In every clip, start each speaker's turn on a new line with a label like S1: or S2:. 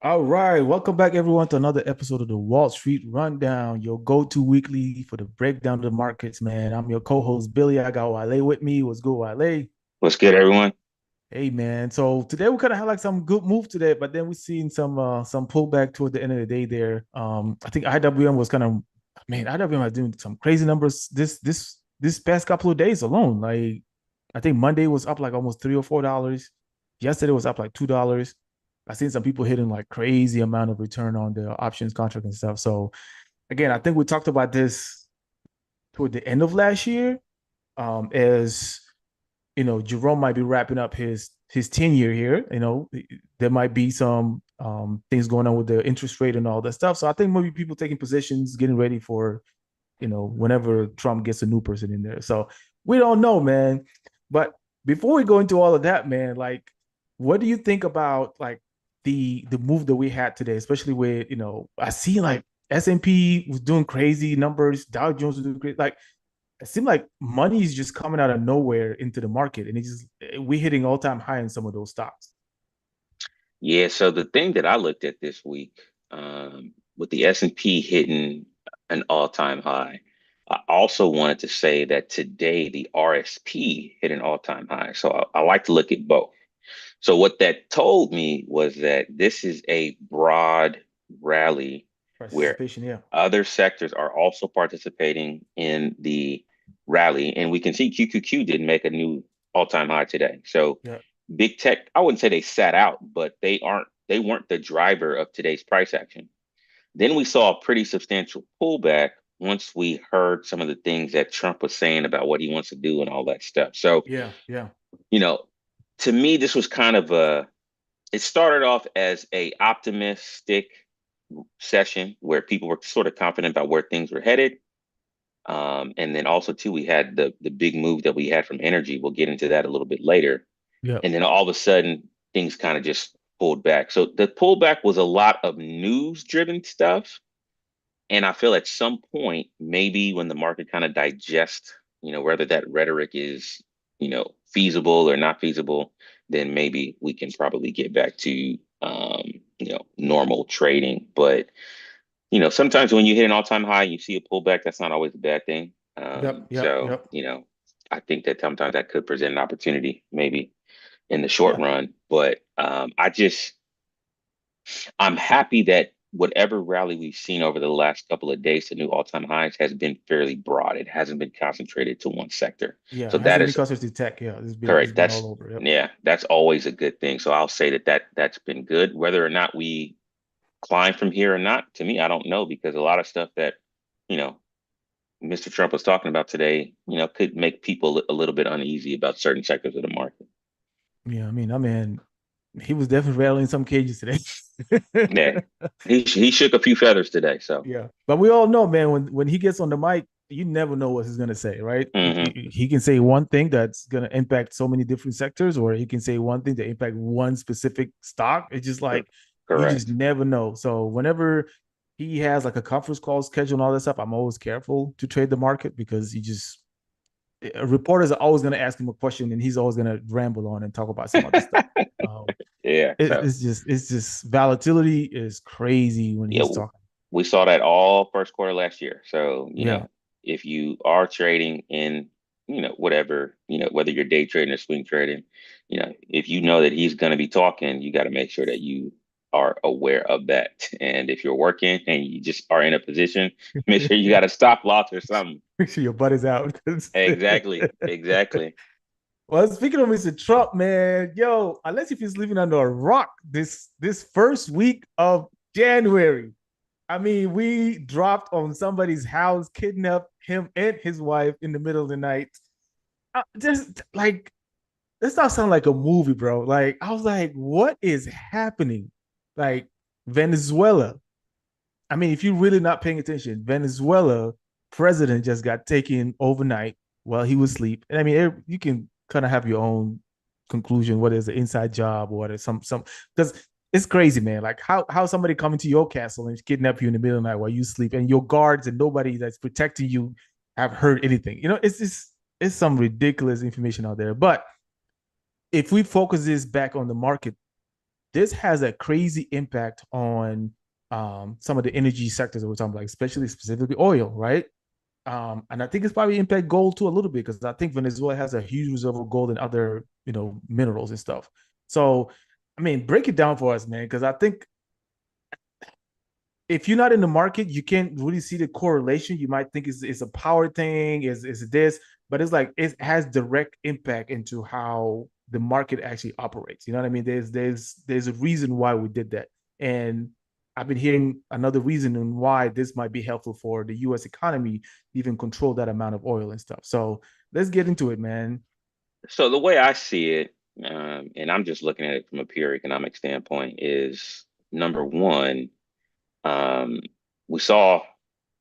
S1: All right, welcome back everyone to another episode of the Wall Street Rundown, your go-to weekly for the breakdown of the markets, man. I'm your co-host Billy. I got Wale with me. What's good, Wale?
S2: What's good, everyone?
S1: Hey, man. So today we kind of had like some good move today, but then we seen some pullback toward the end of the day there. I think IWM was kind of man, IWM was doing some crazy numbers this past couple of days alone. Like I think Monday was up like almost $3 or $4. Yesterday was up like $2. I seen some people hitting like crazy amount of return on the options contract and stuff. So again, I think we talked about this toward the end of last year. As Jerome might be wrapping up his tenure here. There might be some things going on with the interest rate and all that stuff. So I think maybe people taking positions, getting ready for whenever Trump gets a new person in there. So we don't know, man. But before we go into all of that, man, like, what do you think about like the move that we had today, especially with I see like S&P was doing crazy numbers, Dow Jones was doing great. Like it seemed like money is just coming out of nowhere into the market, and it's just we're hitting all time high in some of those stocks.
S2: Yeah, so the thing that I looked at this week, with the S&P hitting an all-time high, I also wanted to say that today the RSP hit an all-time high. So I like to look at both. So what that told me was that this is a broad rally where
S1: Participation, yeah,
S2: other sectors are also participating in the rally, and we can see QQQ didn't make a new all-time high today. So
S1: yeah,
S2: big tech, I wouldn't say they sat out, but they weren't the driver of today's price action. Then we saw a pretty substantial pullback once we heard some of the things that Trump was saying about what he wants to do and all that stuff. So,
S1: yeah, yeah,
S2: you know, to me, this was kind of it started off as a optimistic session where people were sort of confident about where things were headed. And then also too, we had the big move that we had from energy. We'll get into that a little bit later.
S1: yeah,
S2: And then all of a sudden things kind of just pulled back. So the pullback was a lot of news driven stuff. And I feel at some point, maybe when the market kind of digests, whether that rhetoric is, feasible or not feasible, then maybe we can probably get back to, normal trading. But, sometimes when you hit an all-time high, you see a pullback, that's not always a bad thing.
S1: yep, yep,
S2: So,
S1: yep,
S2: I think that sometimes that could present an opportunity, maybe in the short
S1: yeah.
S2: run. But I'm happy that whatever rally we've seen over the last couple of days to new all-time highs has been fairly broad. It hasn't been concentrated to one sector.
S1: Yeah,
S2: So
S1: it
S2: that
S1: hasn't been
S2: is
S1: concentrated to tech. Yeah, it's
S2: correct.
S1: been all over. Yep.
S2: That's always a good thing. So I'll say that's been good. Whether or not we climb from here or not, to me, I don't know because a lot of stuff that, you know, Mr. Trump was talking about today, could make people a little bit uneasy about certain sectors of the market.
S1: Yeah, I mean, he was definitely rattling some cages today.
S2: Yeah. He shook a few feathers today. So
S1: Yeah, but we all know, man, when he gets on the mic, you never know what he's gonna say, right?
S2: mhm,
S1: He can say one thing that's gonna impact so many different sectors, or he can say one thing that impact one specific stock. It's just like you just
S2: correct.
S1: never know. So whenever he has like a conference call schedule and all that stuff, I'm always careful to trade the market because you just reporters are always gonna ask him a question and he's always gonna ramble on and talk about some other stuff. Um,
S2: Yeah. So
S1: it's just volatility is crazy when
S2: yeah,
S1: he's talking.
S2: we saw that all first quarter last year. So,
S1: Yeah.
S2: if you are trading in, whatever, whether you're day trading or swing trading, if you know that he's going to be talking, you got to make sure that you are aware of that. And if you're working and you just are in a position, make sure you got a stop loss or something.
S1: Make sure your butt is out.
S2: Exactly. Exactly.
S1: Well, speaking of Mr. Trump, man, yo, unless if he's living under a rock this first week of January. I mean, we dropped on somebody's house, kidnapped him and his wife in the middle of the night. Just like this not sound like a movie, bro. Like I was like, what is happening? Like Venezuela. I mean, if you're really not paying attention, Venezuela president just got taken overnight while he was asleep. And I mean, you can kind of have your own conclusion whether it's an inside job or whether it's some because it's crazy, man. Like how somebody coming to your castle and kidnap you in the middle of the night while you sleep, and your guards and nobody that's protecting you have heard anything. It's some ridiculous information out there. But if we focus this back on the market, this has a crazy impact on some of the energy sectors that we're talking about, especially specifically oil, right? And I think it's probably impact gold too a little bit because I think Venezuela has a huge reserve of gold and other minerals and stuff. So, I mean, break it down for us, man, because I think if you're not in the market, you can't really see the correlation. You might think it's a power thing, is this, but it's like it has direct impact into how the market actually operates. You know what I mean? There's a reason why we did that, and I've been hearing another reason and why this might be helpful for the U.S. economy to even control that amount of oil and stuff. So let's get into it, man.
S2: So the way I see it, and I'm just looking at it from a pure economic standpoint, is number one, um, we saw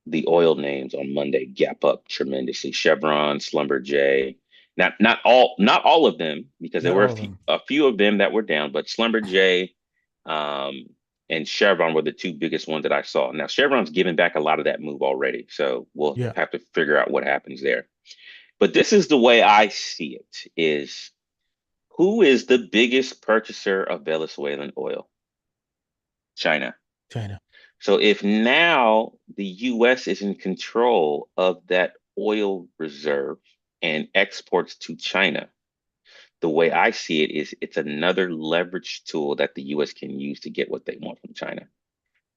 S2: the oil names on Monday gap up tremendously. Chevron, Schlumberger, not all of them, because there
S1: Not
S2: were
S1: all of them.
S2: a few of them that were down, but Schlumberger, um, and Chevron were the two biggest ones that I saw. Now Chevron's given back a lot of that move already, so we'll
S1: Yeah,
S2: have to figure out what happens there. But this is the way I see it: is who is the biggest purchaser of Venezuelan oil? China.
S1: China.
S2: So if now the US is in control of that oil reserve and exports to China, the way I see it is it's another leverage tool that the US can use to get what they want from China.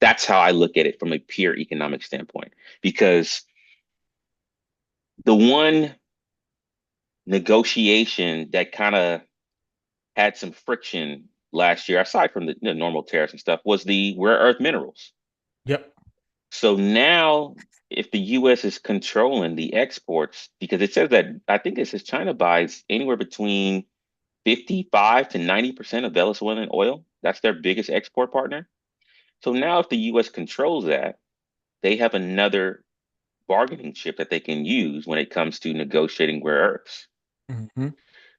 S2: That's how I look at it from a pure economic standpoint. Because the one negotiation that kind of had some friction last year, aside from the normal tariffs and stuff, was the rare earth minerals.
S1: Yep.
S2: So now, if the US is controlling the exports, because it says that, I think it says China buys anywhere between 55 to 90% of Venezuelan oil. That's their biggest export partner. So now, if the US controls that, they have another bargaining chip that they can use when it comes to negotiating rare earths.
S1: Hmm.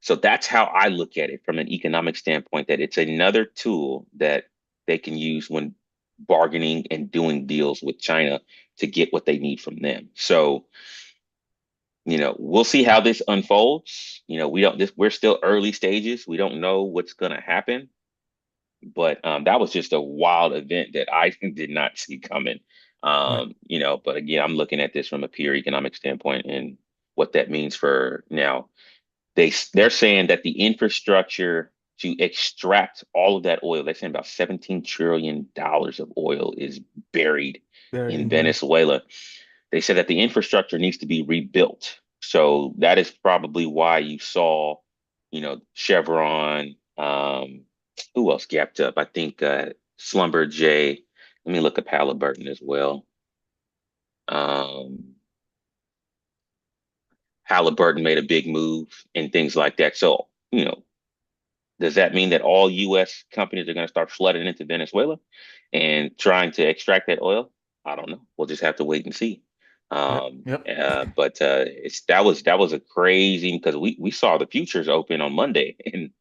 S2: So that's how I look at it from an economic standpoint, that it's another tool that they can use when bargaining and doing deals with China to get what they need from them. So, we'll see how this unfolds. We're still early stages. We don't know what's going to happen, but that was just a wild event that I did not see coming.
S1: Right.
S2: But again, I'm looking at this from a pure economic standpoint and what that means for now. They're saying that the infrastructure to extract all of that oil, they're saying about $17 trillion of oil is buried
S1: There
S2: in
S1: in there.
S2: Venezuela. They said that the infrastructure needs to be rebuilt. So that is probably why you saw, Chevron, who else gapped up? I think Schlumberger. Let me look up Halliburton as well. Um, Halliburton made a big move and things like that. So, does that mean that all U.S. companies are going to start flooding into Venezuela and trying to extract that oil? I don't know. We'll just have to wait and see.
S1: Yep. Yep.
S2: But that was a crazy, because we saw the futures open on Monday, and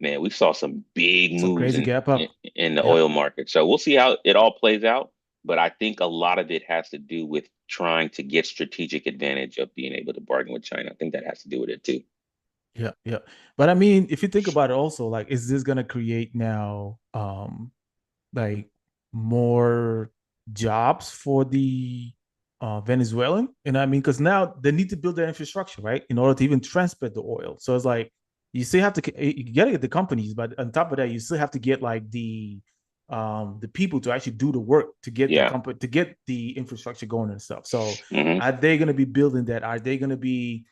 S2: man, we saw some big
S1: Some
S2: moves
S1: crazy
S2: in
S1: gap
S2: in,
S1: up.
S2: in the
S1: Yep.
S2: oil market. So we'll see how it all plays out. But I think a lot of it has to do with trying to get strategic advantage of being able to bargain with China. I think that has to do with it too.
S1: Yeah, yeah. But I mean, if you think about it also, like, is this gonna create now like more jobs for the Venezuelan? You know what I mean? Because now they need to build their infrastructure, right? In order to even transport the oil. So it's like you still have to you gotta get the companies, but on top of that, you still have to get like the people to actually do the work to get the
S2: Yeah.
S1: company to get the infrastructure going and stuff. So
S2: Hmm.
S1: are they gonna be building that? Are they gonna be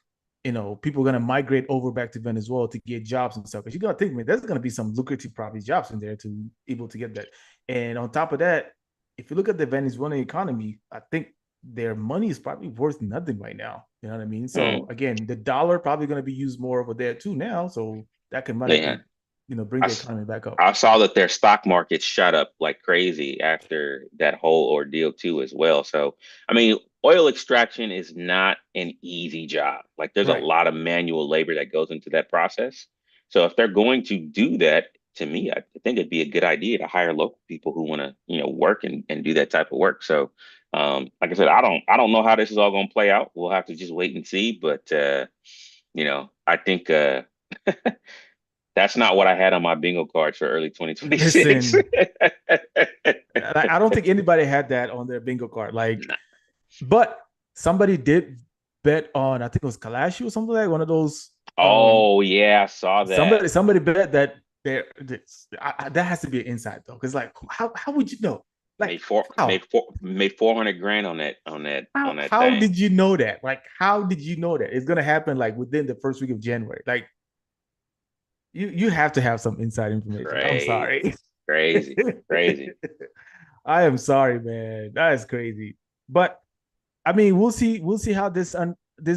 S1: people are going to migrate over back to Venezuela to get jobs and stuff. Because you got to think, man, there's going to be some lucrative probably jobs in there to able to get that. And on top of that, if you look at the Venezuelan economy, I think their money is probably worth nothing right now. You know what I mean? So
S2: Mm.
S1: again, the dollar probably going to be used more over there too now. So that can
S2: Yeah.
S1: likely, bring
S2: I,
S1: the
S2: s-
S1: economy back up.
S2: I saw that their stock market shot up like crazy after that whole ordeal too as well. So, I mean, oil extraction is not an easy job. Like, there's a
S1: Right.
S2: lot of manual labor that goes into that process. So if they're going to do that, to me, I think it'd be a good idea to hire local people who want to, work and do that type of work. So, like I said, I don't know how this is all going to play out. We'll have to just wait and see. But I think That's not what I had on my bingo cards for early 2026.
S1: Listen, I don't think anybody had that on their bingo card. Like,
S2: Nah.
S1: but somebody did bet on, I think it was Kalashi or something like one of those.
S2: Oh yeah, I saw that.
S1: Somebody bet that there. That has to be an inside though, because like, how would you know? Like,
S2: Made four
S1: how?
S2: made 400 grand on that
S1: How
S2: thing.
S1: did you know that? Like, how did you know that it's gonna happen like within the first week of January? Like, you have to have some inside information. I'm
S2: Crazy,
S1: sorry.
S2: crazy, crazy.
S1: I am sorry, man. That is crazy. But I mean, we'll see how this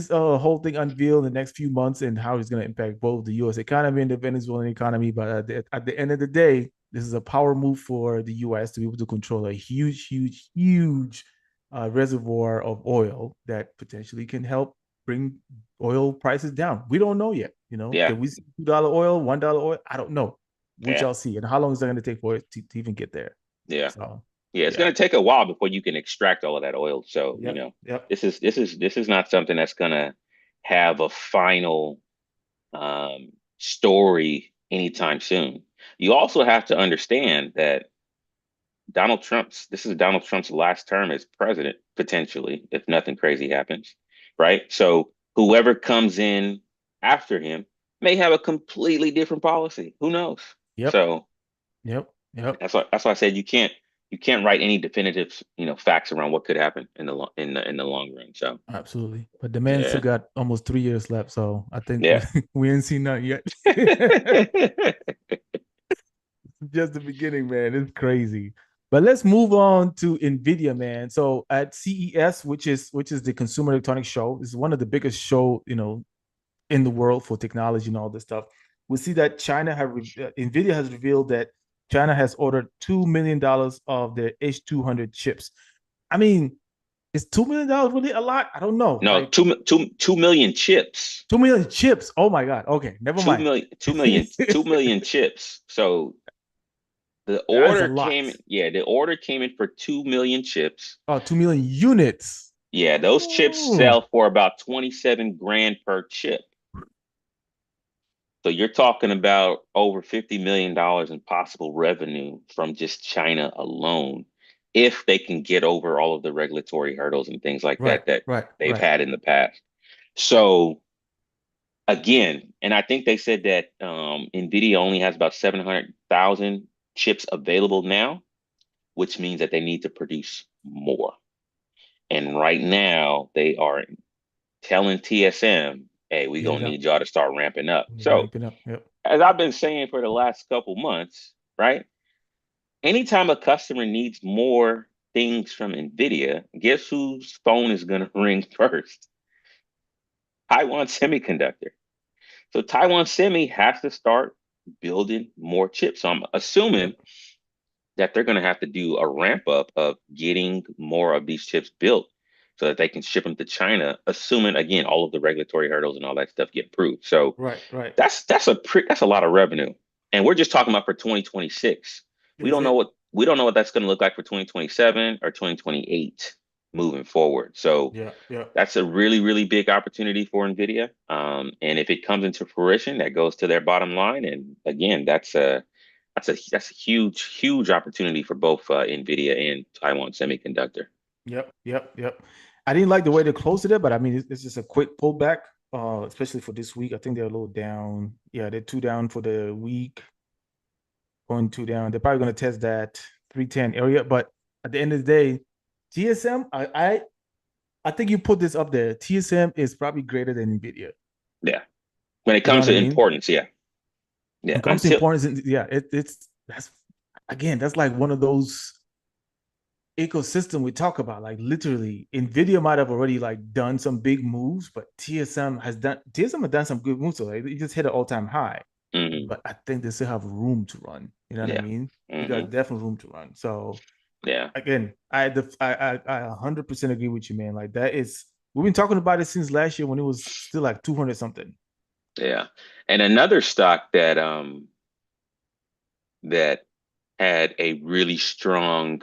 S1: whole thing unveil in the next few months and how it's going to impact both the U.S. economy and the Venezuelan economy. But at the end of the day, this is a power move for the U.S. to be able to control a huge, huge, huge reservoir of oil that potentially can help bring oil prices down. We don't know yet. You know,
S2: Yeah,
S1: can we see $2 oil, $1 oil? I don't know. We
S2: yeah,
S1: shall see. And how long is that going to take for it to even get there?
S2: yeah.
S1: So,
S2: Yeah, it's
S1: yeah.
S2: going to take a while before you can extract all of that oil. So,
S1: Yep. Yep.
S2: this is not something that's going to have a final story anytime soon. You also have to understand that this is Donald Trump's last term as president, potentially, if nothing crazy happens, right? So, whoever comes in after him may have a completely different policy. Who knows?
S1: Yep.
S2: So,
S1: Yep. Yep.
S2: that's why I said you can't write any definitive facts around what could happen in the long run. So
S1: Absolutely. But the man still
S2: yeah,
S1: got almost 3 years left. So I think
S2: yeah.
S1: we ain't seen nothing yet. Just the beginning, man. It's crazy. But let's move on to Nvidia, man. So at CES, which is the Consumer Electronics Show, this is one of the biggest show, in the world for technology and all this stuff. We see that Nvidia has revealed that China has ordered $2 million of their H200 chips. I mean, is $2 million really a lot? I don't know.
S2: No,
S1: Like
S2: 2 million chips.
S1: 2 million chips. Oh my god. Okay, never
S2: Two
S1: mind.
S2: million, 2 million, 2 million chips. So the
S1: That is a
S2: order
S1: lot.
S2: came, yeah, the order came in for 2 million chips.
S1: Oh, 2 million units.
S2: Yeah, those chips
S1: Ooh.
S2: sell for about 27 grand per chip. So you're talking about over $50 million in possible revenue from just China alone, if they can get over all of the regulatory hurdles and things like
S1: Right,
S2: that
S1: right,
S2: they've
S1: right.
S2: had in the past. So again, and I think they said that NVIDIA only has about 700,000 chips available now, which means that they need to produce more. And right now, they are telling TSM, hey, we're
S1: Get
S2: going
S1: it
S2: to
S1: up.
S2: need y'all to start ramping up. So,
S1: Ramp it up. Yep.
S2: as I've been saying for the last couple months, right? Anytime a customer needs more things from NVIDIA, guess whose phone is going to ring first? Taiwan Semiconductor. So Taiwan Semi has to start building more chips. So I'm assuming
S1: Yep.
S2: that they're going to have to do a ramp up of getting more of these chips built so that they can ship them to China, assuming again all of the regulatory hurdles and all that stuff get approved. So
S1: Right, right.
S2: that's a lot of revenue. And we're just talking about for 2026. We
S1: Is
S2: don't know
S1: it?
S2: what that's going to look like for 2027 or 2028 moving forward. So
S1: Yeah, yeah.
S2: that's a really, really big opportunity for NVIDIA. And if it comes into fruition, that goes to their bottom line. And again, that's a huge, huge opportunity for both NVIDIA and Taiwan Semiconductor.
S1: Yep, yep, yep. I didn't like the way they closed it, but I mean, it's just a quick pullback, especially for this week. I think they're a little down. Yeah, they're two down for the week, going two down. They're probably going to test that 310 area, but at the end of the day, TSM, I think you put this up there. TSM is probably greater than Nvidia.
S2: Yeah. When it
S1: You know
S2: comes
S1: what I
S2: to
S1: mean?
S2: importance, yeah.
S1: When
S2: Yeah.
S1: it comes to importance, yeah, it's that's again, that's like one of those ecosystem we talk about. Like literally, Nvidia might have already like done some big moves, but TSM has done some good moves. So like, it just hit an all-time high.
S2: Hmm.
S1: But I think they still have room to run. You know what I
S2: Yeah.
S1: mean? You
S2: Hmm.
S1: got definitely room to run. So
S2: Yeah.
S1: again, I 100% agree with you, man. Like that is we've been talking about it since last year when it was still like 200 something.
S2: Yeah. And another stock that had a really strong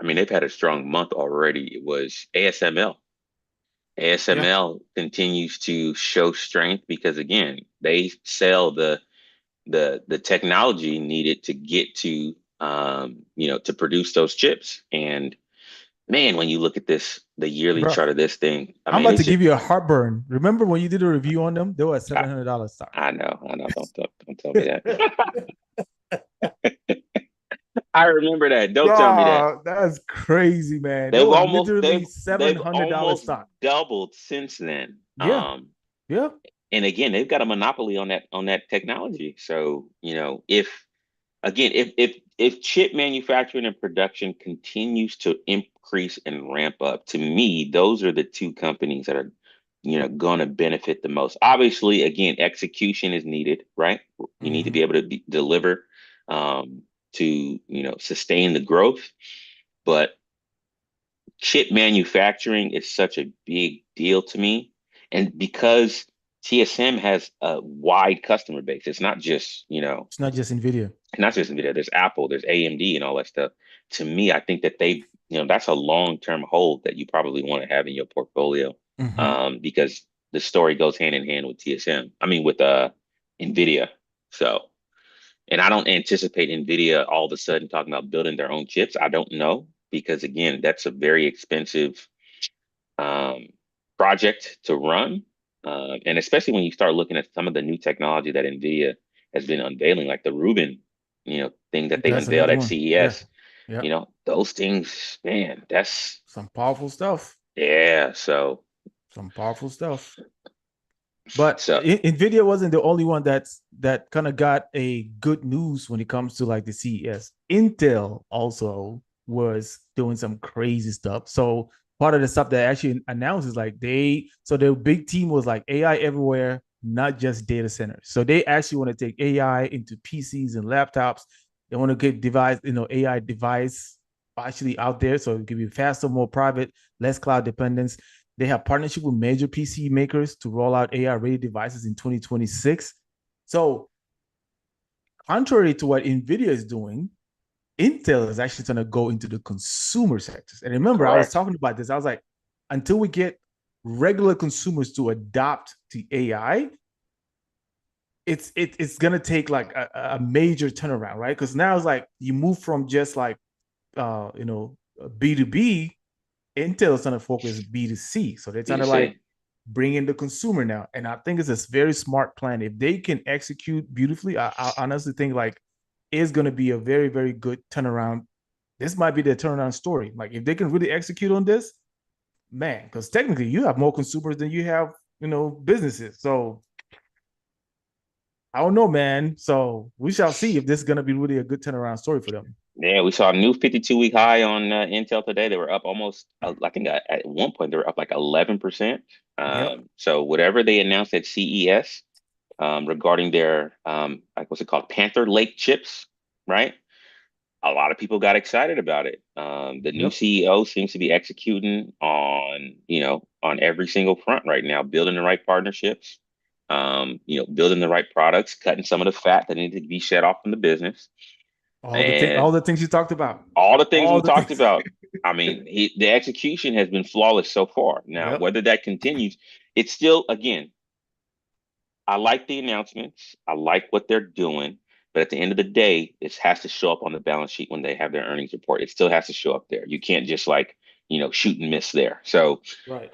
S2: I mean, they've had a strong month already. It was ASML.
S1: Yeah.
S2: ASML continues to show strength because again, they sell the the technology needed to get to to produce those chips. And man, when you look at this, the yearly
S1: Bro,
S2: chart of this thing, I
S1: I'm
S2: mean,
S1: about to
S2: it's just
S1: give you a heartburn. Remember when you did a review on them? They were at
S2: I,
S1: $700 stock.
S2: I know. Don't tell me that. I remember that. Don't tell me that.
S1: Dog, that's crazy, man. They were literally
S2: They've
S1: $700
S2: almost
S1: stock.
S2: doubled since then.
S1: Yeah, yeah.
S2: And again, they've got a monopoly on that technology. So, if again, if chip manufacturing and production continues to increase and ramp up, to me, those are the two companies that are, going to benefit the most. Obviously, again, execution is needed, right? You need to
S1: Hmm.
S2: be able to deliver to, sustain the growth. But chip manufacturing is such a big deal to me. And because TSM has a wide customer base, it's not just,
S1: It's not just Nvidia.
S2: not just Nvidia, there's Apple, there's AMD and all that stuff. To me, I think that that's a long-term hold that you probably want to have in your portfolio.
S1: Hmm.
S2: Because the story goes hand in hand with TSM. I mean, with Nvidia. So, and I don't anticipate Nvidia all of a sudden talking about building their own chips. I don't know because again, that's a very expensive um, project to run. And especially when you start looking at some of the new technology that NVIDIA has been unveiling, like the Rubin, thing that they
S1: That's
S2: unveiled
S1: another
S2: at
S1: one. Yeah,
S2: CES,
S1: yeah.
S2: those things, man, that's,
S1: Some powerful stuff.
S2: yeah. So,
S1: Some powerful stuff. But
S2: so
S1: Nvidia wasn't the only one that kind of got a good news when it comes to like the CES. Intel also was doing some crazy stuff. So part of the stuff that actually announced is like their big team was like AI everywhere, not just data centers. So they actually want to take AI into PCs and laptops. They want to get AI device actually out there so it can be faster, more private, less cloud dependence. They have partnership with major PC makers to roll out AI-ready devices in 2026. So, contrary to what Nvidia is doing, Intel is actually going to go into the consumer sectors. And remember, I was
S2: correct.
S1: talking about this. I was like, until we get regular consumers to adopt to AI, it's gonna take like a major turnaround, right? Because now it's like you move from just like B2B. Intel is trying to focus B2C. So they're trying to like
S2: B2C.
S1: bring in the consumer now. And I think it's a very smart plan. If they can execute beautifully, I honestly think like it's going to be a very, very good turnaround. This might be the turnaround story. Like if they can really execute on this, man, because technically you have more consumers than you have, businesses. So I don't know, man. So we shall see if this is going to be really a good turnaround story for them.
S2: Yeah, we saw a new 52-week high on Intel today. They were up almost, I think at one point they were up like 11%.
S1: Yep.
S2: So whatever they announced at CES, regarding their like what's it called, Panther Lake chips, right? A lot of people got excited about it. The new
S1: Yep.
S2: CEO seems to be executing on every single front right now, building the right partnerships, building the right products, cutting some of the fat that needed to be shed off from the business,
S1: All
S2: and
S1: the things you talked about.
S2: all the things we
S1: All the
S2: talked
S1: things.
S2: about. I mean, the execution has been flawless so far. Now,
S1: Yep.
S2: whether that continues, it's still, again, I like the announcements. I like what they're doing. But at the end of the day, it has to show up on the balance sheet when they have their earnings report. It still has to show up there. You can't just like, shoot and miss there. So
S1: Right.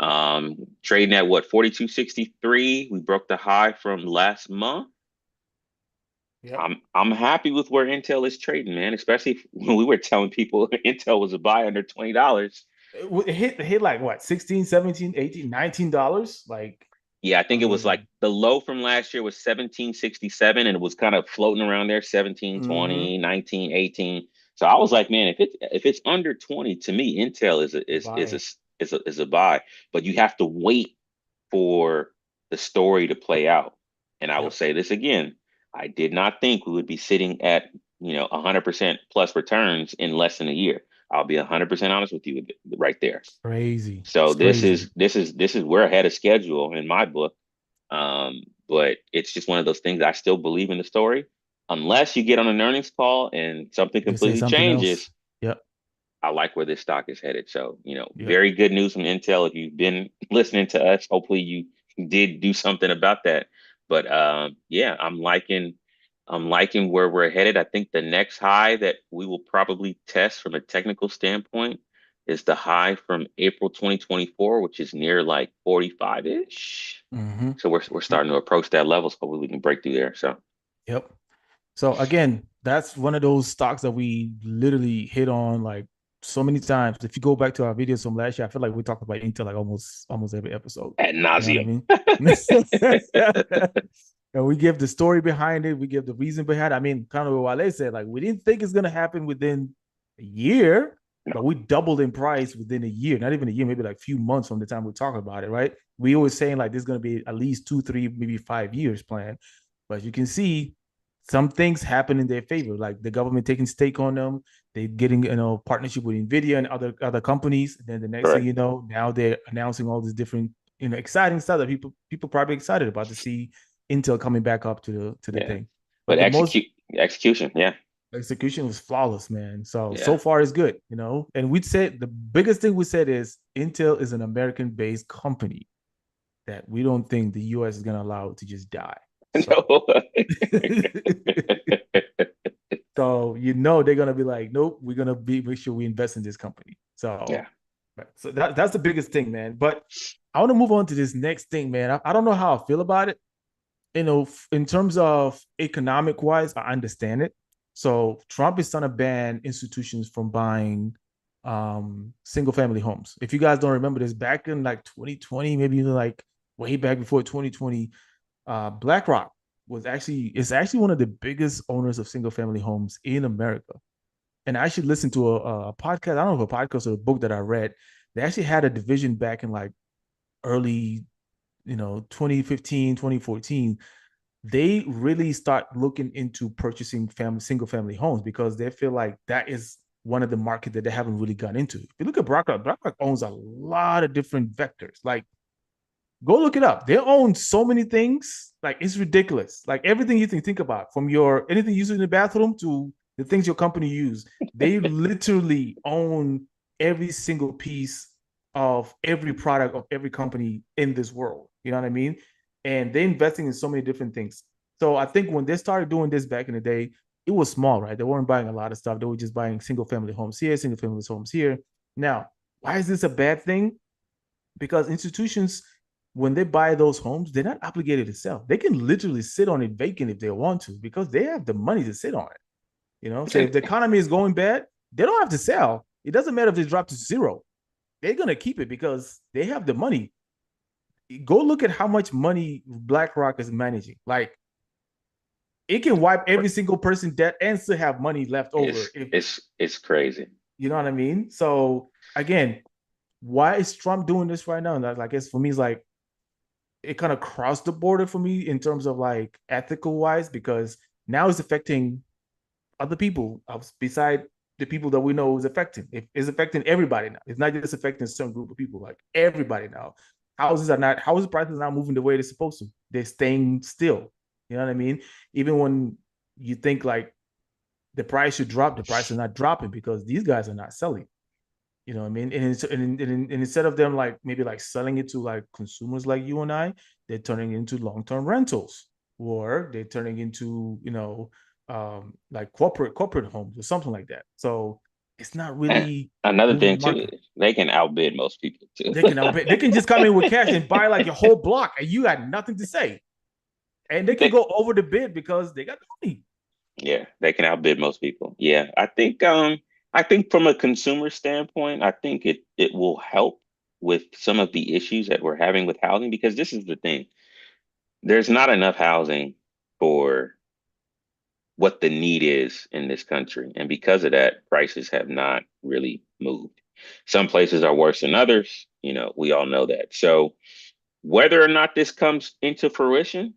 S2: trading at what, 42.63. We broke the high from last month.
S1: Yep.
S2: I'm happy with where Intel is trading, man, especially when we were telling people Intel was a buy under $20.
S1: It hit like what, 16, 17, 18, $19? Like,
S2: Yeah, I
S1: I
S2: think it was like
S1: mean,
S2: the low from last year was 17.67 and it was kind of floating around there 17,
S1: mm-hmm.
S2: 20, 19, 18. So I was like, man, if it's under 20 to me, Intel is a is is a
S1: Buy.
S2: is a buy, but you have to wait for the story to play out. And I will
S1: Yep.
S2: say this again, I did not think we would be sitting at, 100% plus returns in less than a year. I'll be 100% honest with you right there.
S1: Crazy.
S2: So
S1: It's crazy.
S2: this is we're ahead of schedule in my book. But it's just one of those things. I still believe in the story, unless you get on an earnings call and something
S1: They say
S2: completely
S1: something else.
S2: changes.
S1: Yep.
S2: I like where this stock is headed. So,
S1: Yep.
S2: very good news from Intel. If you've been listening to us, hopefully you did do something about that. But yeah, I'm liking. I'm liking where we're headed. I think the next high that we will probably test from a technical standpoint is the high from April 2024, which is near like 45-ish.
S1: Mm-hmm.
S2: So we're starting to approach that level. So hopefully we can break through there. So
S1: Yep. So again, that's one of those stocks that we literally hit on like so many times. If you go back to our videos from last year, I feel like we talked about Intel like almost every episode.
S2: ad
S1: You know what I
S2: nauseum.
S1: mean? And we give the story behind it. We give the reason behind it. I mean, kind of what Wale said, like we didn't think it's gonna happen within a year,
S2: No,
S1: but we doubled in price within a year. Not even a year, maybe like a few months from the time we talk about it, right? We always saying like this is gonna be at least 2, 3, maybe 5 years plan. But you can see some things happen in their favor, like the government taking stake on them. They getting partnership with Nvidia and other companies. And then the next thing
S2: correct.
S1: you know, now they're announcing all these different exciting stuff that people probably excited about to see Intel coming back up to the
S2: Yeah.
S1: thing.
S2: But
S1: But the most
S2: execution, yeah.
S1: execution was flawless, man. So
S2: Yeah.
S1: far it's good, And we'd say the biggest thing we said is Intel is an American-based company that we don't think the US is gonna allow it to just die. So
S2: No.
S1: so they're gonna be like, nope, we're gonna be make sure we invest in this company.
S2: Yeah.
S1: So that's the biggest thing, man. But I want to move on to this next thing, man. I don't know how I feel about it. In terms of economic wise, I understand it. So Trump is trying to ban institutions from buying single family homes. If you guys don't remember this, back in like 2020, maybe even like way back before 2020, BlackRock is actually one of the biggest owners of single family homes in America. And I actually listened to a podcast. I don't know if a podcast or a book that I read. They actually had a division back in like early, 2015, 2014. They really start looking into purchasing single family homes because they feel like that is one of the market that they haven't really gone into. If you look at BlackRock owns a lot of different vectors. Like go look it up. They own so many things, like it's ridiculous. Like everything you can think about, from your anything you use in the bathroom to the things your company use, they literally own every single piece of every product of every company in this world. You know what I mean? And they're investing in so many different things. So I think when they started doing this back in the day, it was small, right? They weren't buying a lot of stuff. They were just buying single family homes here, single family homes here. Now, why is this a bad thing? Because institutions, when they buy those homes, they're not obligated to sell. They can literally sit on it vacant if they want to because they have the money to sit on it. So if
S2: And
S1: the economy is going bad, they don't have to sell. It doesn't matter if they drop to zero. They're gonna keep it because they have the money. Go look at how much money BlackRock is managing. Like it can wipe every single person debt and still have money left over. If
S2: it's crazy.
S1: you know what I mean. So again, why is Trump doing this right now? And I guess for me, it's like it kind of crossed the border for me in terms of like ethical wise because now it's affecting other people beside the people that we know is affecting. It's affecting everybody now. It's not just affecting a certain group of people, like everybody now. House prices are not moving the way they're supposed to. They're staying still. You know what I mean? Even when you think like the price should drop, the price is not dropping because these guys are not selling. You know what I mean? And instead of them like maybe like selling it to like consumers like you and I, they're turning into long-term rentals, or they're turning into, like corporate homes or something like that. So it's not
S2: And
S1: really
S2: another
S1: moving
S2: thing
S1: the
S2: too,
S1: market.
S2: they can outbid most people too.
S1: They can just come in with cash and buy like your whole block and you got nothing to say. And they can
S2: They,
S1: go over the bid because they got money.
S2: yeah, they can outbid most people. Yeah, I think from a consumer standpoint, I think it will help with some of the issues that we're having with housing because this is the thing. There's not enough housing for what the need is in this country. And because of that, prices have not really moved. Some places are worse than others. We all know that. So whether or not this comes into fruition,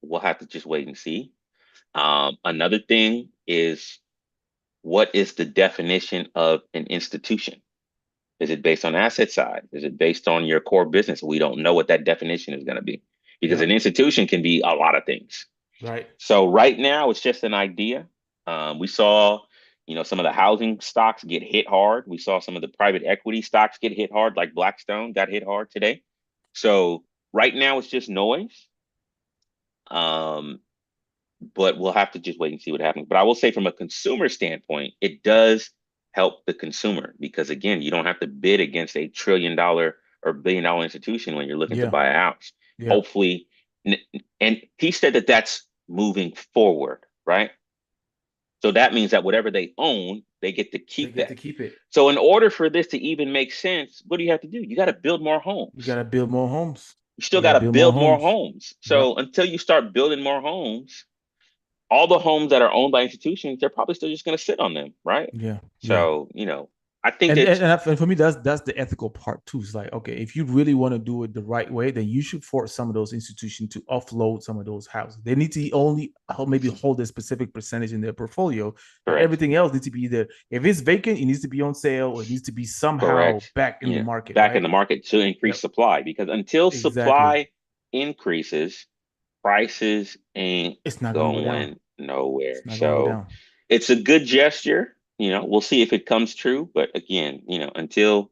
S2: we'll have to just wait and see. Another thing is, what is the definition of an institution? Is it based on asset side? Is it based on your core business? We don't know what that definition is going to be because an
S1: Yep.
S2: institution can be a lot of things.
S1: Right.
S2: So right now, it's just an idea. We saw, some of the housing stocks get hit hard. We saw some of the private equity stocks get hit hard, like Blackstone got hit hard today. So right now, it's just noise. Um, but we'll have to just wait and see what happens. But I will say, from a consumer standpoint, it does help the consumer because, again, you don't have to bid against $1 trillion or $1 billion institution when you're looking to
S1: Yeah.
S2: buy a house.
S1: Yeah.
S2: Hopefully, and he said that that's moving forward, right? So that means that whatever they own, they get to
S1: They
S2: keep
S1: get to
S2: that.
S1: keep it.
S2: So in order for this to even make sense, what do you have to do? You got to build more
S1: You
S2: homes.
S1: gotta build more homes.
S2: You
S1: You
S2: still got
S1: gotta
S2: to
S1: build more
S2: build more
S1: homes.
S2: homes.
S1: Yep.
S2: So until you start building more homes, all the homes that are owned by institutions, they're probably still just going to sit on them, right?
S1: Yeah. Yeah.
S2: So, I think
S1: And
S2: that
S1: and for me, that's the ethical part too. It's like, okay, if you really want to do it the right way, then you should force some of those institutions to offload some of those houses. They need to only maybe hold a specific percentage in their portfolio, but
S2: correct,
S1: everything else needs to be either if it's vacant, it needs to be on sale, or it needs to be somehow
S2: correct.
S1: back in the market,
S2: Back in
S1: right?
S2: the market to increase
S1: Yep,
S2: supply because until
S1: exactly.
S2: supply increases, prices ain't
S1: It's not gonna go down.
S2: going nowhere.
S1: It's not gonna go
S2: So
S1: down.
S2: it's a good gesture. We'll see if it comes true. But again, until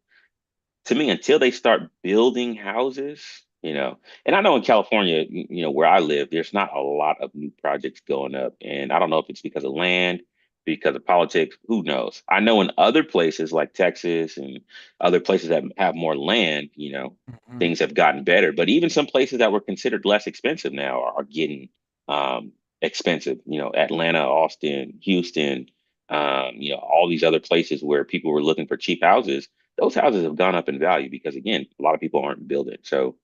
S2: they start building houses, and I know in California, where I live, there's not a lot of new projects going up. And I don't know if it's because of land, because of politics, who knows? I know in other places like Texas and other places that have more land,
S1: Mhm.
S2: things have gotten better. But even some places that were considered less expensive now are getting um, expensive. Atlanta, Austin, Houston, all these other places where people were looking for cheap houses, those houses have gone up in value because, again, a lot of people aren't building. So,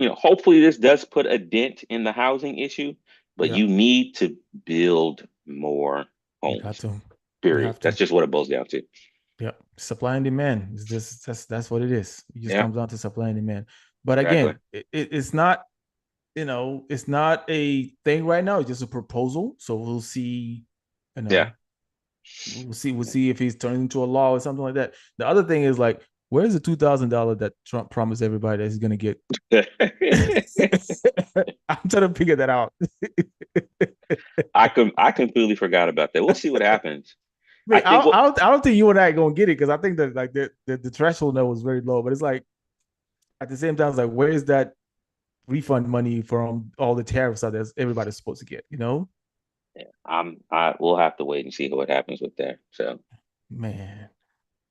S2: hopefully this does put a dent in the housing issue, but
S1: Yeah,
S2: you need to build more
S1: you got
S2: homes.
S1: to. You
S2: Period.
S1: have
S2: That's
S1: to.
S2: just what it boils down to.
S1: Yeah, supply and demand is just that's what it is. It just
S2: Yeah,
S1: comes down to supply and demand. But
S2: exactly.
S1: again, it's not it's not a thing right now. It's just a proposal. So we'll see. You
S2: Yeah.
S1: know, we'll see if he's turned into a law or something like that. The other thing is like, where's the $2,000 that Trump promised everybody that he's gonna get? I'm trying to figure that out.
S2: I completely forgot about that. We'll see what happens.
S1: I
S2: I
S1: mean,
S2: think what
S1: I don't think you and I are gonna get it because I think that like the threshold there was very low. But it's like at the same time, it's like where's that refund money from all the tariffs that everybody's supposed to get?
S2: I we'll have to wait and see what happens with that. So
S1: Man.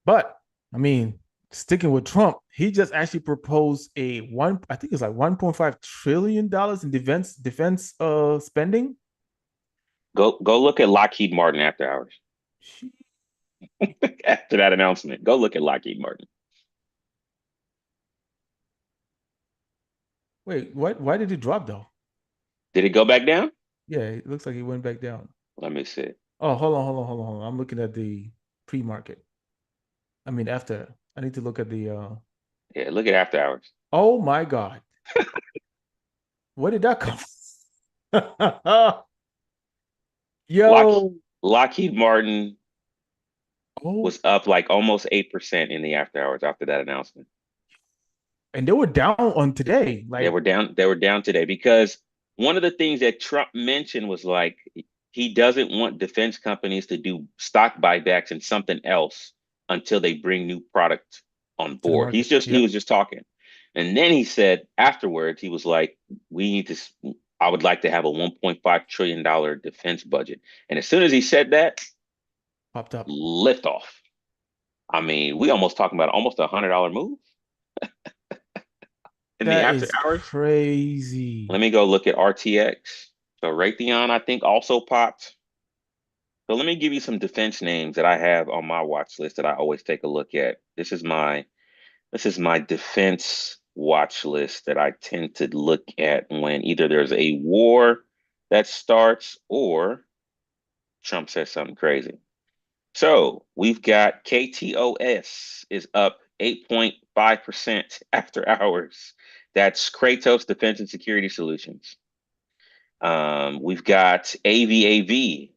S1: But I mean, sticking with Trump, he just actually proposed I think it's like $1.5 trillion in defense spending.
S2: go look at Lockheed Martin after hours. After that announcement, go look at Lockheed Martin.
S1: Wait, what? Why did it drop though?
S2: Did it go back down?
S1: Yeah, it looks like it went back down.
S2: Let me see.
S1: Oh, hold on. I'm looking at the pre-market. I mean, after. I need to look at the.
S2: Yeah, look at after hours.
S1: Oh my God, where did that come from?
S2: Lock,
S1: Yo,
S2: Lockheed Martin
S1: oh,
S2: was up like almost 8% in the after hours after that announcement.
S1: and they were down on today.
S2: They
S1: Like,
S2: were down, they were down today because one of the things that Trump mentioned was like he doesn't want defense companies to do stock buybacks and something else until they bring new product on
S1: to the
S2: board.
S1: market.
S2: He
S1: Yep.
S2: was just talking. And then he said afterwards, he was like, we need to I would like to have a $1.5 trillion defense budget. And as soon as he said that,
S1: Popped up.
S2: lift off. I mean, we almost talking about almost $100 move in the
S1: That
S2: after
S1: is
S2: hours.
S1: crazy.
S2: Let me go look at RTX. So Raytheon, I think, also popped. So let me give you some defense names that I have on my watch list that I always take a look at. This is my defense watch list that I tend to look at when either there's a war that starts or Trump says something crazy. So we've got KTOS is up 8.5% after hours. That's Kratos Defense and Security Solutions. We've got AVAV.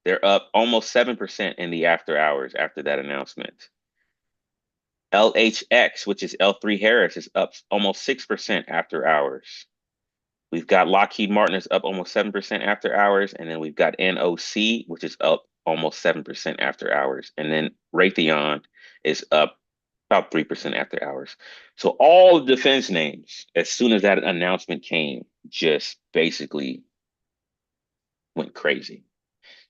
S2: They're up almost 7% in the after hours after that announcement. LHX, which is L3 Harris, is up almost 6% after hours. We've got Lockheed Martin is up almost 7% after hours. And then we've got NOC, which is up almost 7% after hours. And then Raytheon is up about 3% after hours. So all the defense names, as soon as that announcement came, just basically went crazy.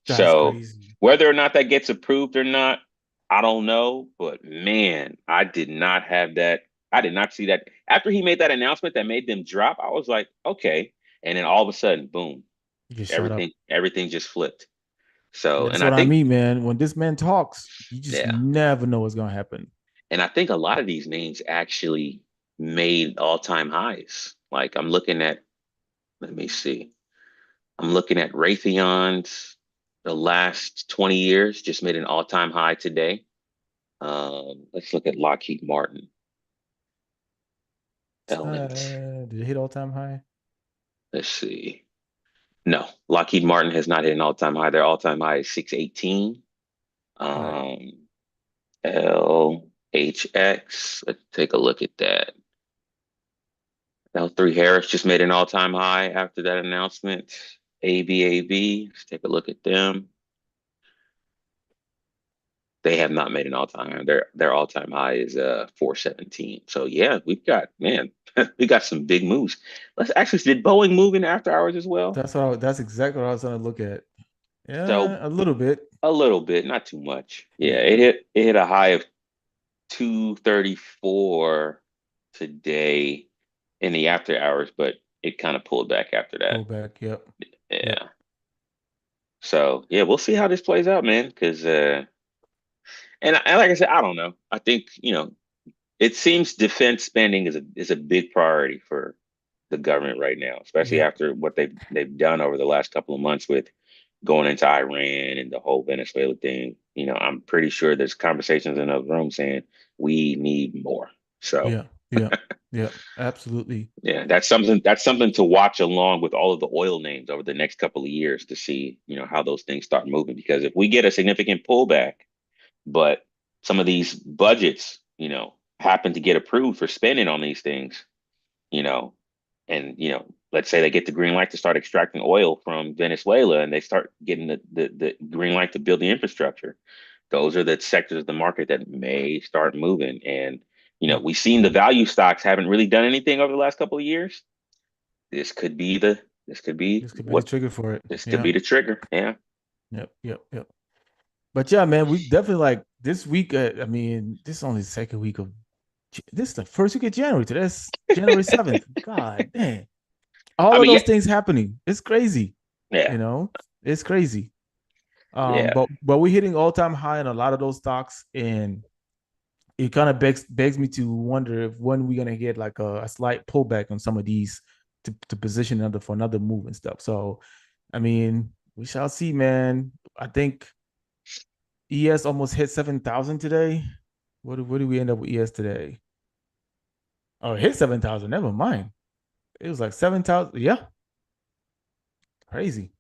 S1: That's
S2: So
S1: crazy.
S2: whether or not that gets approved or not, I don't know. But man, I did not have that. I did not see that after he made that announcement that made them drop. I was like, okay. And then all of a sudden, boom,
S1: You just shut up.
S2: everything just flipped.
S1: And
S2: So,
S1: that's
S2: and I
S1: what I
S2: think,
S1: mean, man. When this man talks, you just
S2: yeah,
S1: never know what's gonna happen.
S2: and I think a lot of these names actually made all-time highs. Like I'm looking at, let me see. I'm looking at Raytheon's the last 20 years just made an all-time high today. Let's look at Lockheed Martin, L&T.
S1: Did it hit all time high?
S2: Let's see. No, Lockheed Martin has not hit an all-time high. Their all-time high is 618.
S1: Right.
S2: Um, LHX. Let's take a look at that. L3 Harris just made an all-time high after that announcement. ABAB. Let's take a look at them. They have not made an all-time high. Their all-time high is 417. So yeah, we've got man, we got some big moves. Let's actually did Boeing move in after hours as well?
S1: That's exactly what I was gonna look at.
S2: So
S1: Yeah, a little bit.
S2: a little bit, not too much. Yeah,
S1: Yeah.
S2: it hit a high of 234 today in the after hours, but it kind of pulled back after that.
S1: Pull back. Yep. Yep.
S2: Yeah. So yeah, we'll see how this plays out, man. Because and like I said, I don't know. I think it seems defense spending is a big priority for the government right now, especially
S1: Yep.
S2: after what they've done over the last couple of months with going into Iran and the whole Venezuela thing. I'm pretty sure there's conversations in the room saying we need more. So
S1: Yeah. Yeah. Yeah. Absolutely.
S2: yeah, that's something to watch along with all of the oil names over the next couple of years to see, how those things start moving. Because if we get a significant pullback, but some of these budgets, happen to get approved for spending on these things, you know, and let's say they get the green light to start extracting oil from Venezuela and they start getting the green light to build the infrastructure. Those are the sectors of the market that may start moving. And
S1: Yep.
S2: we've seen the value stocks haven't really done anything over the last couple of years. This could be the this could be
S1: This could be the
S2: what
S1: trigger for it.
S2: this could
S1: Yeah.
S2: be the trigger. Yeah.
S1: Yep. Yep. Yep. But yeah, man, we definitely like this week. I mean, this is only the second week of this is the first week of January. Today's January 7th. God damn.
S2: I
S1: All of
S2: mean,
S1: those
S2: yeah,
S1: things happening. It's crazy.
S2: yeah,
S1: You know, it's crazy.
S2: yeah.
S1: But we're hitting all-time high in a lot of those stocks, and it kind of begs me to wonder if when we're gonna get like a slight pullback on some of these to position another for another move and stuff. So I mean, we shall see, man. I think ES almost hit 7,000 today. What do we end up with ES today? Oh, it hit 7,000. Never mind. It was like 7,000. Yeah, crazy.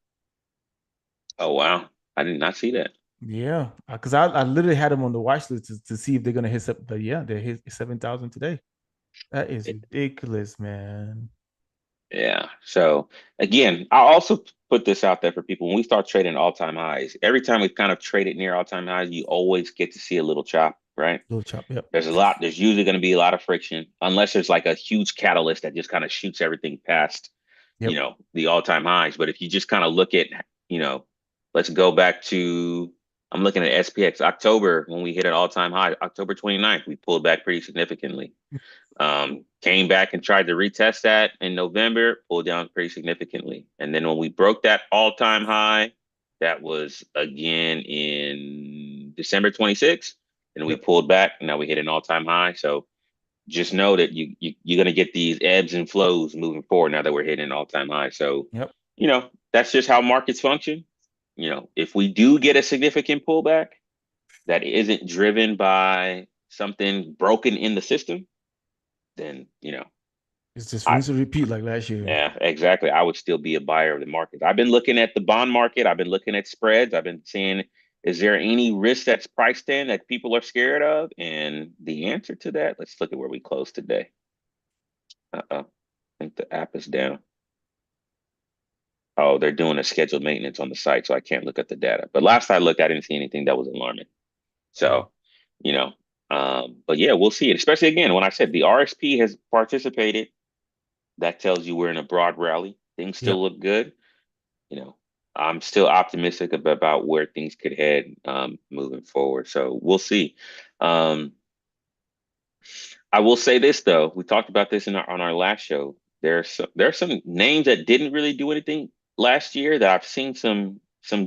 S2: Oh wow, I did not see that.
S1: Yeah, because I literally had them on the watch list to see if they're gonna hit. But yeah, they hit 7,000 today. That is ridiculous, man.
S2: Yeah. So again, I also put this out there for people. When we start trading all-time highs, every time we've kind of traded near all-time highs, you always get to see a little chop, right?
S1: Little chop. Yep.
S2: There's usually going to be a lot of friction, unless there's like a huge catalyst that just kind of shoots everything past,
S1: Yep.
S2: the all-time highs. But if you just kind of look at, you know, let's go back to, I'm looking at SPX October when we hit an all-time high, October 29th, we pulled back pretty significantly. Came back and tried to retest that in November, pulled down pretty significantly. And then when we broke that all-time high, that was again in December 26th, and we
S1: Yep.
S2: pulled back. And now we hit an all-time high. So just know that you're going to get these ebbs and flows moving forward now that we're hitting an all-time high. So,
S1: Yep.
S2: that's just how markets function. If we do get a significant pullback that isn't driven by something broken in the system, then
S1: It's just
S2: I
S1: rinse and repeat like last year.
S2: yeah, exactly. I would still be a buyer of the market. I've been looking at the bond market. I've been looking at spreads. I've been seeing, is there any risk that's priced in that people are scared of? And the answer to that, let's look at where we closed today. Uh-oh. I think the app is down. Oh, they're doing a scheduled maintenance on the site, so I can't look at the data. But last I looked, I didn't see anything that was alarming.
S1: Oh,
S2: So, you know, but yeah, we'll see it. Especially again, when I said the RSP has participated, that tells you we're in a broad rally. Things still
S1: yep.
S2: look good. You know, I'm still optimistic about where things could head moving forward. So we'll see. Um, I will say this though, we talked about this in on our last show. There are some names that didn't really do anything last year that I've seen some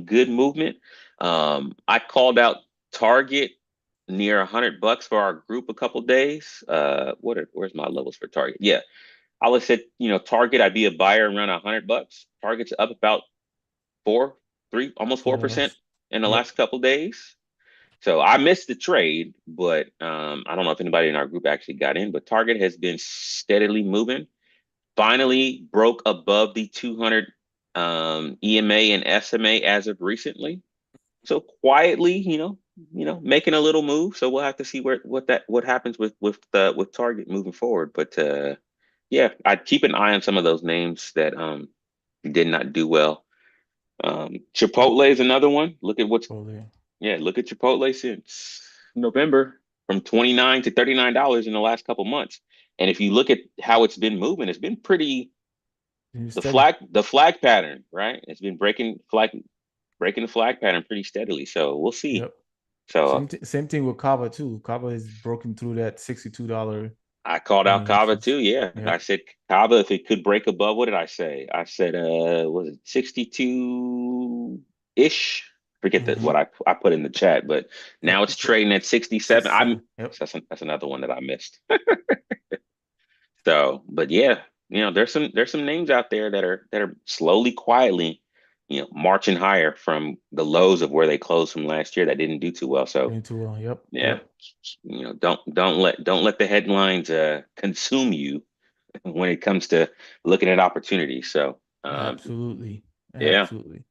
S2: good movement. I called out Target near $100 for our group a couple days. Where's my levels for Target? Yeah, I would say Target. I'd be a buyer around $100. Target's up about four, three, almost
S1: For
S2: 4%
S1: those.
S2: in the
S1: Yep.
S2: last couple days. So I missed the trade, but I don't know if anybody in our group actually got in. But Target has been steadily moving. Finally broke above the 200 EMA and SMA as of recently. So quietly, making a little move. So we'll have to see what happens with Target moving forward. But yeah, I'd keep an eye on some of those names that did not do well. Chipotle is another one.
S1: Totally.
S2: Look at Chipotle since November from 29 to $39 in the last couple months. And if you look at how it's been moving, it's been pretty
S1: You're
S2: the
S1: steady.
S2: flag pattern, right? It's been breaking the flag pattern pretty steadily. So we'll see.
S1: Yep.
S2: So
S1: Same thing with Kava too. Kava is broken through that $62
S2: I called out
S1: range.
S2: Kava too. Yeah. I
S1: Yep.
S2: said Kava, if it could break above, what did I say? I said was it 62-ish? Forget that
S1: Mm-hmm.
S2: what I put in the chat, but now
S1: Yep.
S2: it's trading at 67.
S1: 67. Yep.
S2: That's another one that I missed. So, but yeah, there's some names out there that are slowly, quietly, marching higher from the lows of where they closed from last year that didn't do too well. So
S1: Doing too well. Yep.
S2: yeah,
S1: Yep.
S2: don't let the headlines consume you when it comes to looking at opportunities. So
S1: Absolutely.
S2: yeah.
S1: Absolutely.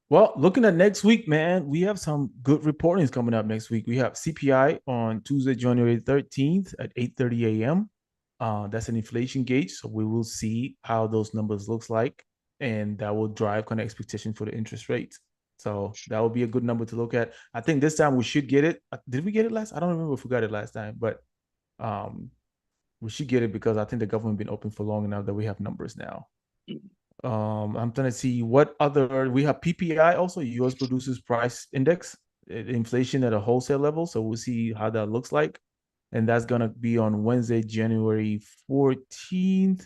S1: Well, looking at next week, man, we have some good reportings coming up next week. We have CPI on Tuesday, January 13th at 8:30 a.m. That's an inflation gauge, so we will see how those numbers looks like, and that will drive kind of expectation for the interest rates. So that will be a good number to look at. I think this time we should get it. Did we get it last? I don't remember if we got it last time, but um, we should get it because I think the government been open for long enough that we have numbers now. I'm trying to see what other we have PPI also U.S. Producers Price Index, inflation at a wholesale level. So we'll see how that looks like, and that's gonna be on Wednesday, January 14th.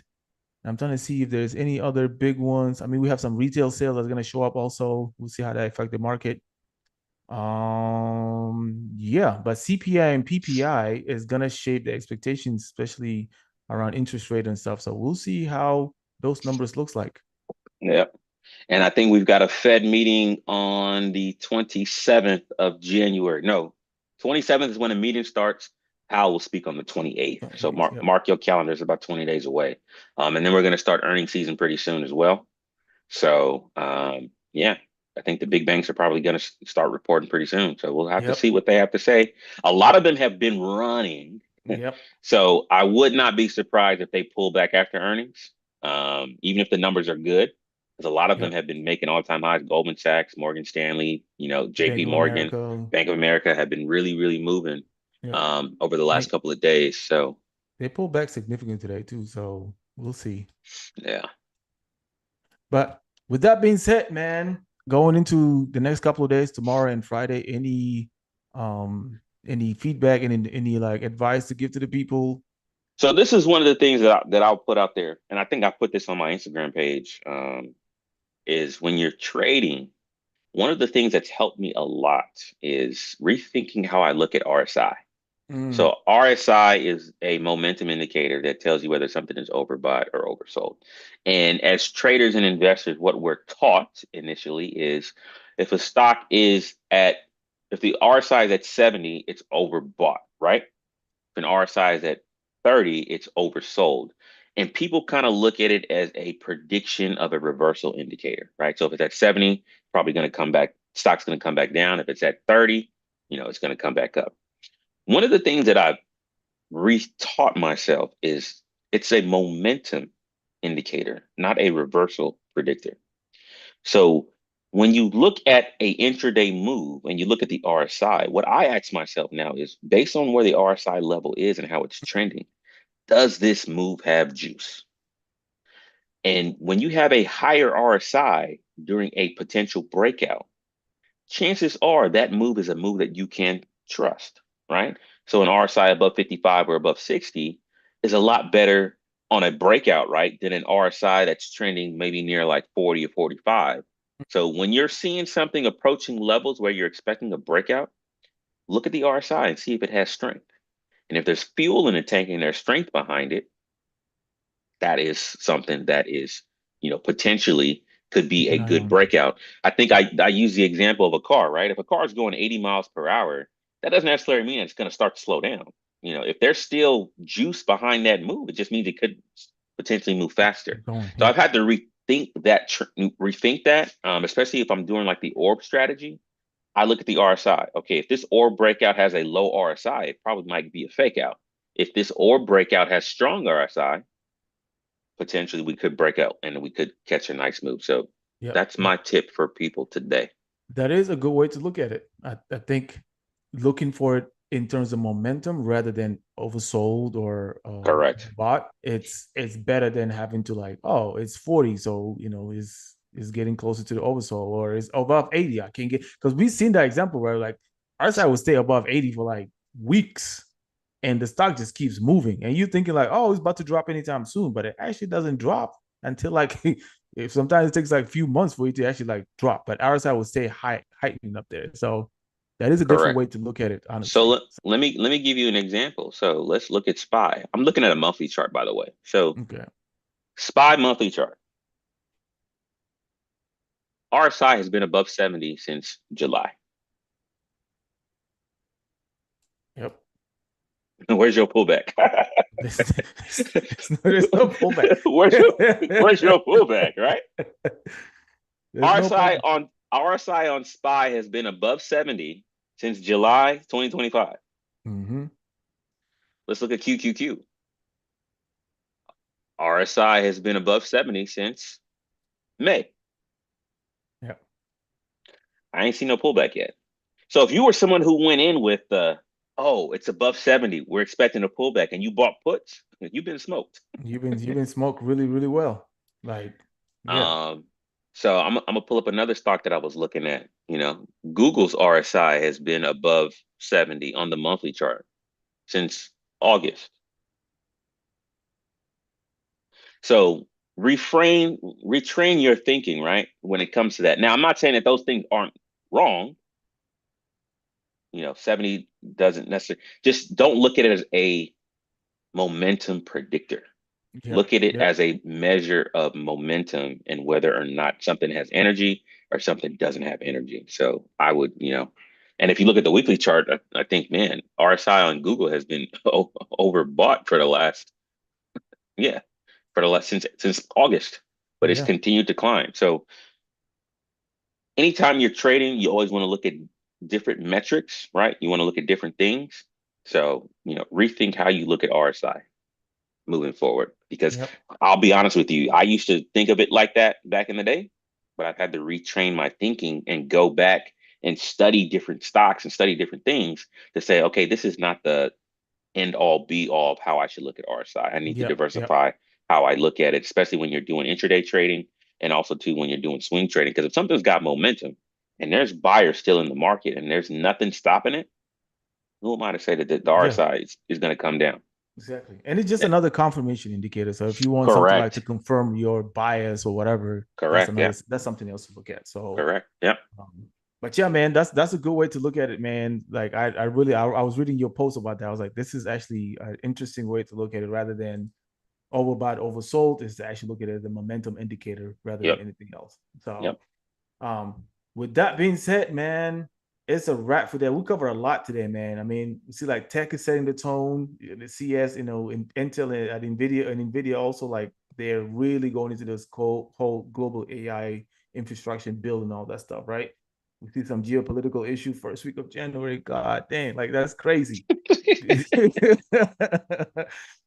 S1: I'm trying to see if there's any other big ones. I mean, we have some retail sales that's gonna show up also. We'll see how that affect the market. Yeah, but CPI and PPI is gonna shape the expectations, especially around interest rate and stuff. So we'll see how those numbers looks like.
S2: Yeah. And I think we've got a Fed meeting on the 27th of January. No, 27th is when the meeting starts. Powell will speak on the 28th. So
S1: Yep.
S2: mark your calendars about 20 days away. And then we're going to start earnings season pretty soon as well. So yeah, I think the big banks are probably going to start reporting pretty soon. So we'll have to
S1: Yep.
S2: see what they have to say. A lot of them have been running.
S1: Yep.
S2: So I would not be surprised if they pull back after earnings, even if the numbers are good, because a lot of them
S1: Yep.
S2: have been making all-time highs. Goldman Sachs, Morgan Stanley,
S1: Bank
S2: JP
S1: of
S2: Morgan,
S1: America.
S2: Bank of America have been really, really moving
S1: Yep.
S2: over the last
S1: They
S2: couple of days. So
S1: they pulled back significantly today too. So we'll see.
S2: yeah.
S1: But with that being said, man, going into the next couple of days, tomorrow and Friday, any feedback and any like advice to give to the people?
S2: So this is one of the things that I'll put out there, and I think I put this on my Instagram page. Is when you're trading, one of the things that's helped me a lot is rethinking how I look at RSI.
S1: Mm,
S2: So RSI is a momentum indicator that tells you whether something is overbought or oversold. And as traders and investors, what we're taught initially is if a stock is at, if the RSI is at 70, it's overbought, right? If an RSI is at 30, it's oversold. And people kind of look at it as a prediction of a reversal indicator, right? So if it's at 70, probably going to come back, stock's going to come back down. If it's at 30, it's going to come back up. One of the things that I've retaught myself is it's a momentum indicator, not a reversal predictor. So when you look at a intraday move and you look at the RSI, what I ask myself now is based on where the RSI level is and how it's trending, does this move have juice? And when you have a higher RSI, during a potential breakout, chances are that move is a move that you can trust, right? So an RSI above 55 or above 60 is a lot better on a breakout, right, than an RSI that's trending maybe near like 40 or 45. So when you're seeing something approaching levels where you're expecting a breakout, look at the RSI and see if it has strength. And if there's fuel in the tank and there's strength behind it, that is something that is, potentially could be
S1: Keep
S2: a
S1: an eye
S2: good
S1: on.
S2: breakout. I think I use the example of a car, right? If a car is going 80 miles per hour, that doesn't necessarily mean it's going to start to slow down. If there's still juice behind that move, it just means it could potentially move faster.
S1: Keep going.
S2: So I've
S1: Yep.
S2: had to rethink that, especially if I'm doing like the orb strategy. I look at the RSI. Okay, if this orb breakout has a low RSI, it probably might be a fake out. If this orb breakout has strong RSI, potentially we could break out and we could catch a nice move. So
S1: Yep.
S2: that's
S1: Yep.
S2: my tip for people today.
S1: That is a good way to look at it. I think looking for it in terms of momentum rather than oversold or
S2: Correct.
S1: bought, it's better than having to like, oh, it's 40, so is getting closer to the oversold, or it's above 80. I can't get, because we've seen that example where like our side will stay above 80 for like weeks and the stock just keeps moving. And you thinking like, oh, it's about to drop anytime soon, but it actually doesn't drop until like if sometimes it takes like a few months for it to actually like drop. But RSI will stay heightening up there. So that is a different
S2: Correct.
S1: way to look at it,
S2: So
S1: honestly.
S2: let me give you an example. So let's look at SPY. I'm looking at a monthly chart, by the way. So
S1: Okay.
S2: SPY monthly chart. RSI has been above 70 since July.
S1: Yep.
S2: Where's your pullback?
S1: There's no pullback.
S2: where's your where's your pullback, right?
S1: There's no
S2: RSI
S1: pullback.
S2: on RSI on SPY has been above 70 since July 2025.
S1: Mm-hmm.
S2: Let's look at QQQ. RSI has been above 70 since May.
S1: Yep.
S2: I ain't seen no pullback yet. So if you were someone who went in with oh, it's above 70, we're expecting a pullback, and you bought puts, you've been smoked.
S1: You've been smoked really, really well. Like, yeah.
S2: Um, so I'm gonna pull up another stock that I was looking at. Google's RSI has been above 70 on the monthly chart since August. So retrain your thinking, right? When it comes to that. Now, I'm not saying that those things aren't wrong. 70 doesn't necessarily, just don't look at it as a momentum predictor.
S1: Yep.
S2: Look at it
S1: Yep.
S2: as a measure of momentum and whether or not something has energy or something doesn't have energy. So I would, and if you look at the weekly chart, I think, man, RSI on Google has been overbought for the last, yeah, for the last since August, but it's
S1: Yeah.
S2: continued to climb. So anytime you're trading, you always want to look at different metrics, right? You want to look at different things. So, rethink how you look at RSI moving forward. Because
S1: Yep.
S2: I'll be honest with you, I used to think of it like that back in the day, but I've had to retrain my thinking and go back and study different stocks and study different things to say, okay, this is not the end all be all of how I should look at RSI. I need to
S1: Yep. Yep.
S2: diversify how I look at it, especially when you're doing intraday trading and also too when you're doing swing trading. Because if something's got momentum and there's buyers still in the market and there's nothing stopping it, who am I to say that the
S1: Yeah.
S2: RSI is going to come down?
S1: Exactly. And it's just
S2: Yeah.
S1: another confirmation indicator. So if you want something like to
S2: Correct.
S1: confirm your bias or whatever,
S2: Correct. Yeah.
S1: that's something else to look at. So
S2: Correct. Yep.
S1: but yeah, man, that's a good way to look at it, man. Like I was reading your post about that. I was like, this is actually an interesting way to look at it rather than overbought, oversold, is to actually look at it as a momentum indicator rather than
S2: Yep.
S1: anything else. So
S2: Yep.
S1: with that being said, man, it's a wrap for that. We cover a lot today, man. I mean, we see like tech is setting the tone. The CS, Intel and Nvidia also like they're really going into this whole global AI infrastructure build and all that stuff, right? We see some geopolitical issue first week of January. God dang, like that's crazy.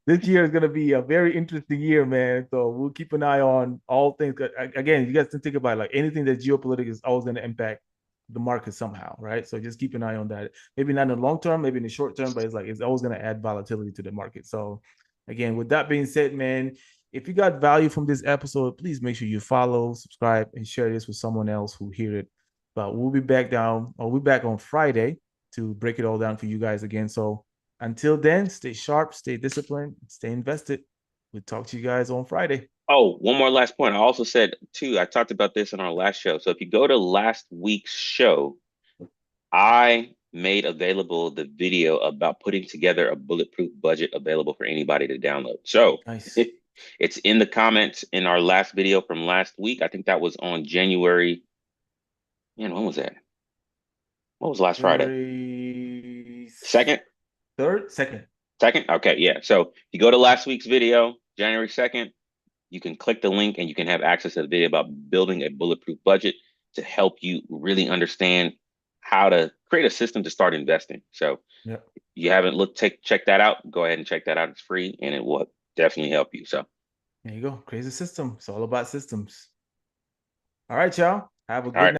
S1: This year is going to be a very interesting year, man. So we'll keep an eye on all things. Again, you guys can think about like anything that geopolitics is always going to impact the market somehow, right? So just keep an eye on that. Maybe not in the long term, maybe in the short term, but it's always going to add volatility to the market. So again, with that being said, man, If you got value from this episode, please make sure you follow, subscribe, and share this with someone else who hear it. But we'll be back down, or we'll be back on Friday to break it all down for you guys again. So until then, stay sharp, stay disciplined, stay invested. We'll talk to you guys on Friday.
S2: Oh, one more last point. I also said too, I talked about this in our last show. So if you go to last week's show, I made available the video about putting together a bulletproof budget available for anybody to download. So
S1: Nice.
S2: it's in the comments in our last video from last week. I think that was on January. Man, when was that? What was last Friday?
S1: January
S2: Second?
S1: 3rd, 2nd.
S2: Second? Okay, yeah. So if you go to last week's video, January 2nd, you can click the link and you can have access to the video about building a bulletproof budget to help you really understand how to create a system to start investing. So
S1: Yeah.
S2: if you haven't check that out, go ahead and check that out. It's free and it will definitely help you. So
S1: There you go. Crazy system. It's all about systems. All right, y'all. Have a
S2: all
S1: good
S2: right.
S1: night.